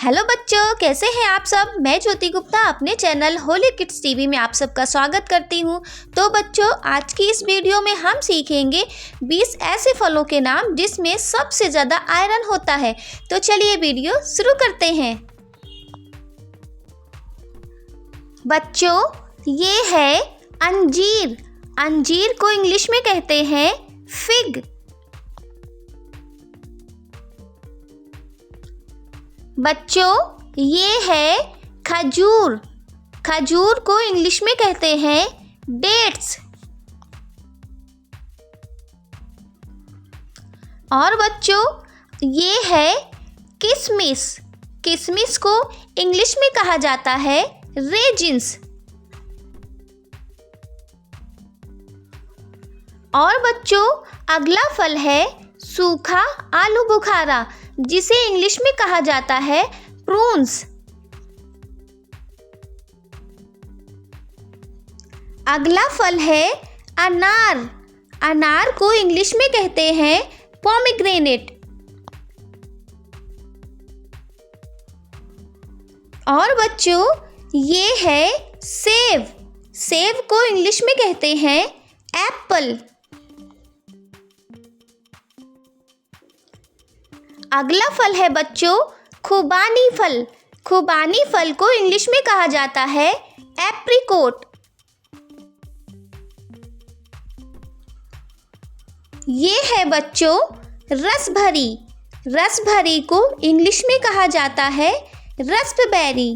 Hello बच्चों, कैसे हैं आप सब। मैं ज्योति गुप्ता अपने चैनल होली किड्स टीवी में आप सबका स्वागत करती हूं। तो बच्चों, आज की इस वीडियो में हम सीखेंगे 20 ऐसे फलों के नाम जिसमें सबसे ज़्यादा आयरन होता है। तो चलिए वीडियो शुरू करते हैं। बच्चों, ये है अंजीर। अंजीर को इंग्लिश में कहते हैं फिग। बच्चों, ये है खजूर। खजूर को इंग्लिश में कहते हैं डेट्स। और बच्चों, ये है किशमिश। किशमिश को इंग्लिश में कहा जाता है रेजिन्स। और बच्चों, अगला फल है सूखा आलू बुखारा, जिसे इंग्लिश में कहा जाता है प्रून्स। अगला फल है अनार। अनार को इंग्लिश में कहते हैं पोमेग्रेनेट। और बच्चों, ये है सेब। सेब को इंग्लिश में कहते हैं एप्पल। अगला फल है बच्चों खुबानी फल। खुबानी फल को इंग्लिश में कहा जाता है एप्रिकोट। ये है बच्चों रसभरी। रसभरी को इंग्लिश में कहा जाता है रास्पबेरी।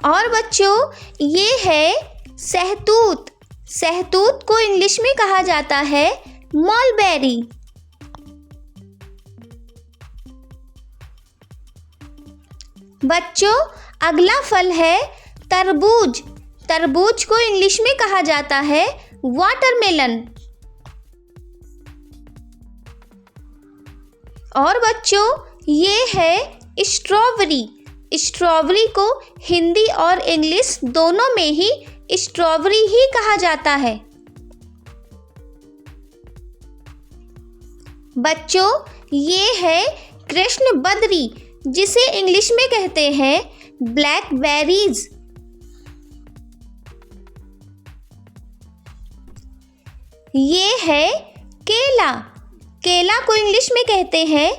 और बच्चों, ये है सहतूत। सहतूत को इंग्लिश में कहा जाता है मलबेरी। बच्चों, अगला फल है तरबूज। तरबूज को इंग्लिश में कहा जाता है वाटरमेलन। और बच्चों, ये है स्ट्रॉबेरी। स्ट्रॉबेरी को हिंदी और इंग्लिश दोनों में ही स्ट्रॉबेरी ही कहा जाता है। बच्चों, ये है कृष्ण बदरी, जिसे इंग्लिश में कहते हैं ब्लैकबेरीज। ये है केला। केला को इंग्लिश में कहते हैं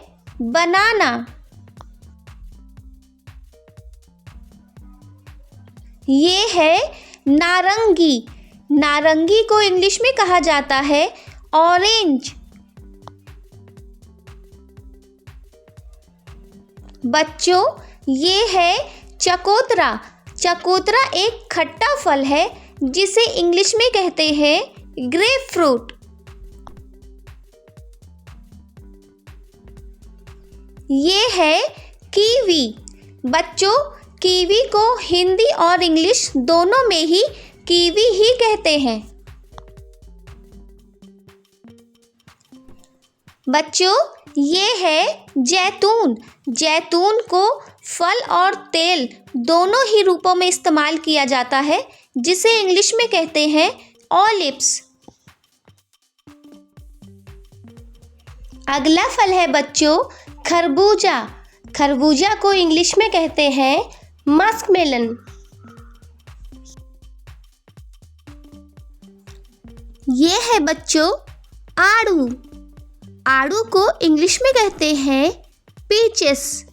बनाना। ये है नारंगी। नारंगी को इंग्लिश में कहा जाता है ऑरेंज। बच्चों, ये है चकोतरा। चकोतरा एक खट्टा फल है, जिसे इंग्लिश में कहते हैं ग्रेप फ्रूट। ये है कीवी। बच्चों, कीवी को हिंदी और इंग्लिश दोनों में ही कीवी ही कहते हैं। बच्चों, ये है जैतून। जैतून को फल और तेल दोनों ही रूपों में इस्तेमाल किया जाता है, जिसे इंग्लिश में कहते हैं ऑलिव्स। अगला फल है बच्चों खरबूजा। खरबूजा को इंग्लिश में कहते हैं मस्कमेलन। ये है बच्चों आड़ू। आड़ू को इंग्लिश में कहते हैं पीचेस।